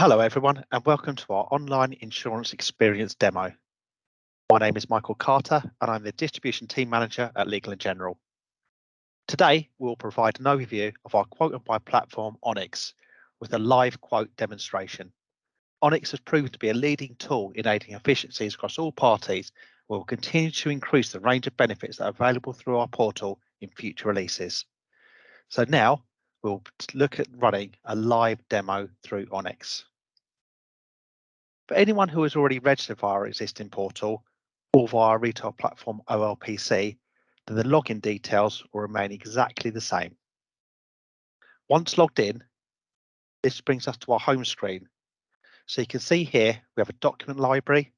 Hello everyone and welcome to our online insurance experience demo. My name is Michael Carter and I'm the Distribution Team Manager at Legal & General. Today we'll provide an overview of our quote and buy platform ONIX with a live quote demonstration. ONIX has proven to be a leading tool in aiding efficiencies across all parties. We will continue to increase the range of benefits that are available through our portal in future releases. So now we'll look at running a live demo through ONIX. For anyone who has already registered via our existing portal or via our retail platform OLPC, then the login details will remain exactly the same. Once logged in, this brings us to our home screen. So you can see here we have a document library,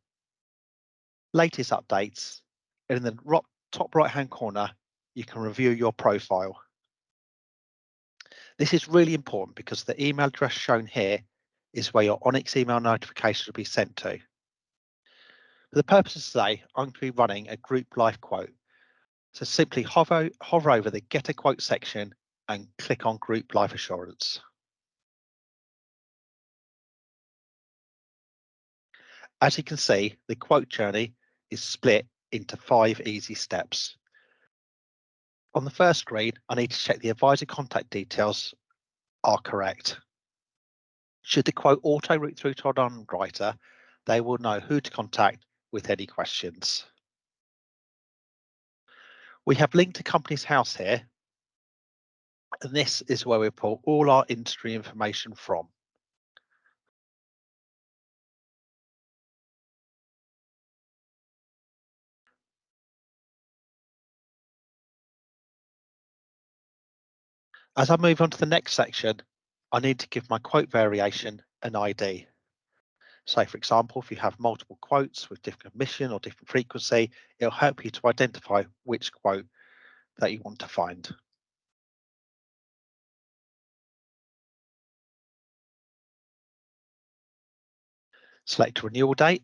latest updates, and in the top right hand corner you can review your profile. This is really important because the email address shown here is where your ONIX email notifications will be sent to. For the purpose of today, I'm going to be running a group life quote. So simply hover over the Get a Quote section and click on Group Life Assurance. As you can see, the quote journey is split into 5 easy steps. On the first screen, I need to check the advisor contact details are correct. Should the quote auto route through to an underwriter, they will know who to contact with any questions. We have linked to Companies House here, and this is where we pull all our industry information from. As I move on to the next section, I need to give my quote variation an ID. So for example, if you have multiple quotes with different commission or different frequency, it'll help you to identify which quote that you want to find. Select renewal date.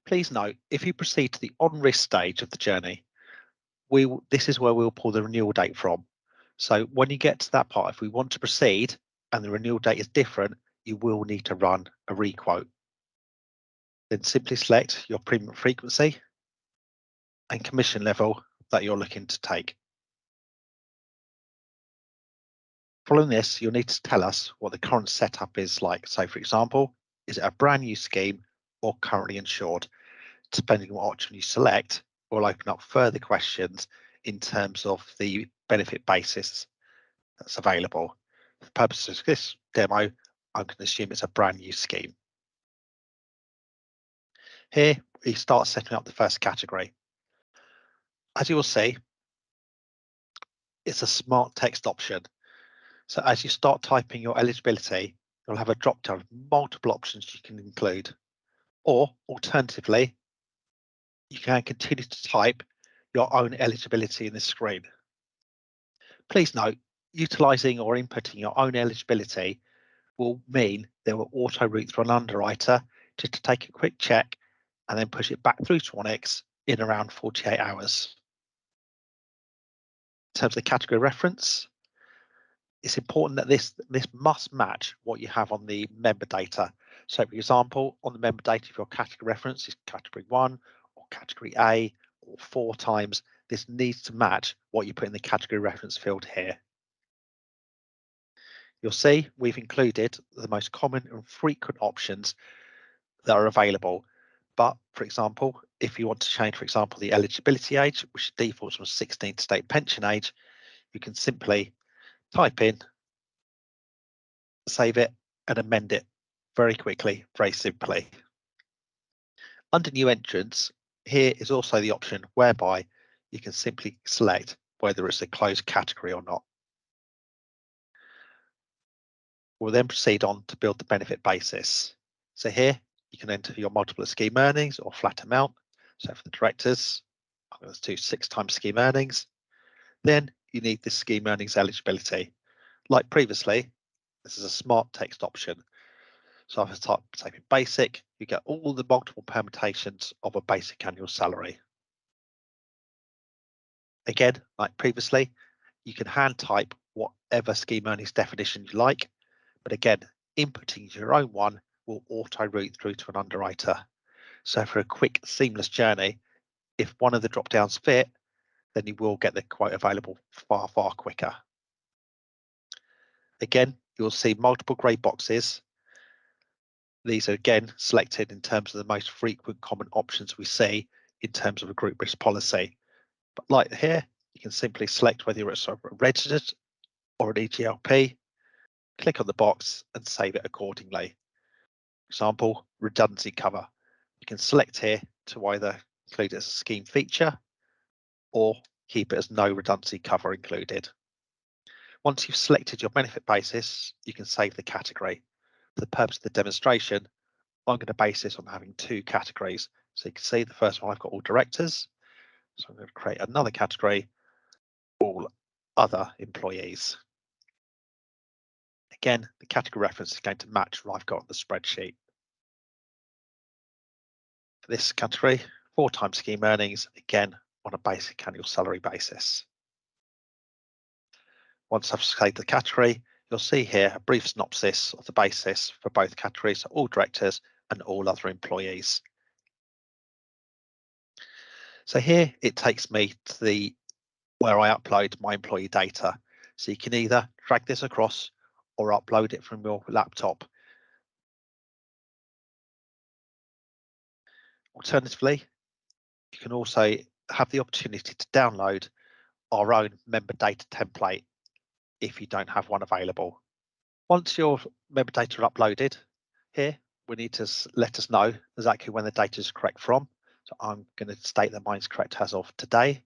Please note, if you proceed to the on-risk stage of the journey, this is where we'll pull the renewal date from. So when you get to that part, if we want to proceed and the renewal date is different, you will need to run a requote. Then simply select your premium frequency and commission level that you're looking to take. Following this, you'll need to tell us what the current setup is like. So for example, is it a brand new scheme or currently insured? Depending on what option you select, we'll open up further questions in terms of the benefit basis that's available. For the purposes of this demo, I'm going to assume it's a brand new scheme. Here, we start setting up the first category. As you will see, it's a smart text option. So as you start typing your eligibility, you'll have a drop down of multiple options you can include. Or alternatively, you can continue to type your own eligibility in the screen. Please note, utilising or inputting your own eligibility will mean they will auto route through an underwriter just to take a quick check and then push it back through to ONIX in around 48 hours. In terms of the category reference, it's important that this must match what you have on the member data. So for example, on the member data, if your category reference is category 1 or category A or 4 times, this needs to match what you put in the category reference field here. You'll see we've included the most common and frequent options that are available. But for example, if you want to change, for example, the eligibility age, which defaults from 16 to state pension age, you can simply type in, save it, and amend it very quickly, very simply. Under new entrants, here is also the option whereby you can simply select whether it's a closed category or not. We'll then proceed on to build the benefit basis. So here you can enter your multiple scheme earnings or flat amount. So for the directors, I'm going to do 6 times scheme earnings. Then you need the scheme earnings eligibility. Like previously, this is a smart text option. So if I type in basic, you get all the multiple permutations of a basic annual salary. Again, like previously, you can hand type whatever scheme earnings definition you like. But again, inputting your own one will auto route through to an underwriter. So for a quick, seamless journey, if one of the drop downs fit, then you will get the quote available far, far quicker. Again, you'll see multiple grey boxes. These are again selected in terms of the most frequent common options we see in terms of a group risk policy. But like here, you can simply select whether you're a registered or an EGLP, click on the box and save it accordingly. For example, redundancy cover. You can select here to either include it as a scheme feature or keep it as no redundancy cover included. Once you've selected your benefit basis, you can save the category. For the purpose of the demonstration, I'm going to base this on having two categories. So you can see the first one, I've got all directors. So I'm going to create another category, all other employees. Again, the category reference is going to match what I've got on the spreadsheet. For this category, 4 times scheme earnings, again, on a basic annual salary basis. Once I've selected the category, you'll see here a brief synopsis of the basis for both categories, all directors and all other employees. So here it takes me to where I upload my employee data. So you can either drag this across or upload it from your laptop. Alternatively, you can also have the opportunity to download our own member data template if you don't have one available. Once your member data are uploaded, here we need to let us know exactly when the data is correct from. So I'm going to state that mine's correct as of today.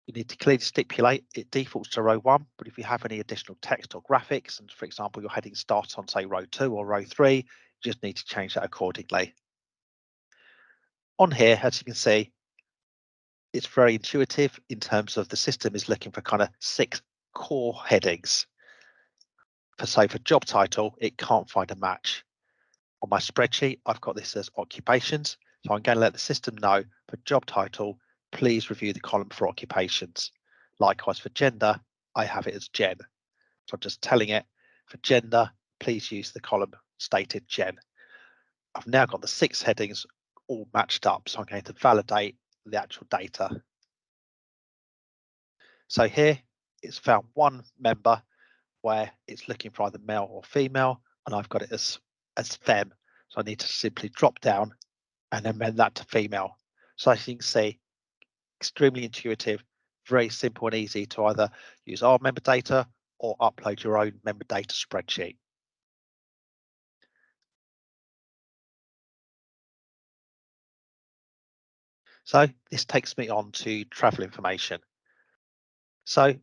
You need to clearly stipulate it defaults to row 1, but if you have any additional text or graphics, and for example, your heading starts on say row 2 or row 3, you just need to change that accordingly. On here, as you can see, it's very intuitive in terms of the system is looking for kind of 6 core headings. For job title, it can't find a match. On my spreadsheet, I've got this as occupations, so I'm going to let the system know for job title, please review the column for occupations. Likewise for gender, I have it as gen. So I'm just telling it for gender, please use the column stated gen. I've now got the 6 headings all matched up, so I'm going to validate the actual data. So here it's found one member where it's looking for either male or female, and I've got it as them. So I need to simply drop down and amend that to female. So as you can see, extremely intuitive, very simple and easy to either use our member data or upload your own member data spreadsheet. So this takes me on to travel information. So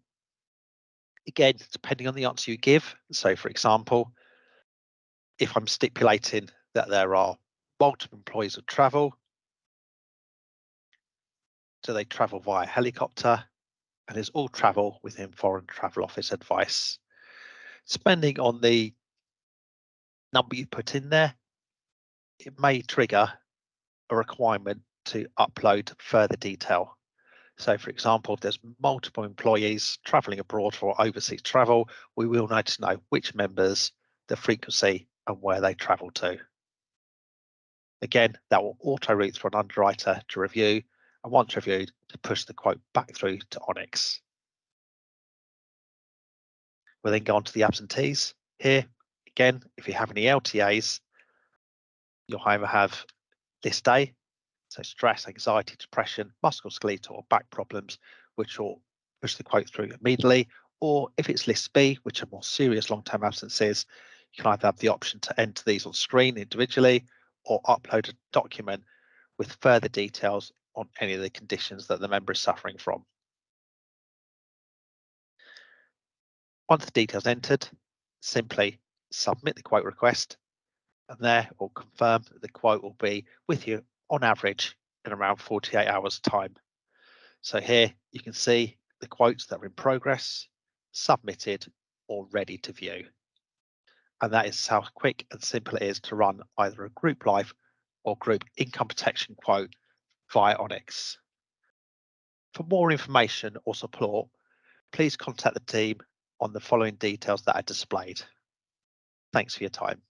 again, depending on the answer you give, so for example, if I'm stipulating that there are multiple employees that travel, do they travel via helicopter? And is all travel within Foreign Travel Office advice? Depending on the number you put in there, it may trigger a requirement to upload further detail. So for example, if there's multiple employees traveling abroad for overseas travel, we will need to know which members, the frequency and where they travel to. Again, that will auto route for an underwriter to review, and once reviewed, to push the quote back through to ONIX. We'll then go on to the absentees. Here, again, if you have any LTAs, you'll either have this day, so stress, anxiety, depression, musculoskeletal or back problems, which will push the quote through immediately. Or if it's list B, which are more serious long-term absences, you can either have the option to enter these on screen individually or upload a document with further details on any of the conditions that the member is suffering from. Once the details entered, simply submit the quote request, and there it will confirm that the quote will be with you on average in around 48 hours time. So here you can see the quotes that are in progress, submitted or ready to view. And that is how quick and simple it is to run either a group life or group income protection quote via ONIX. For more information or support, please contact the team on the following details that are displayed. Thanks for your time.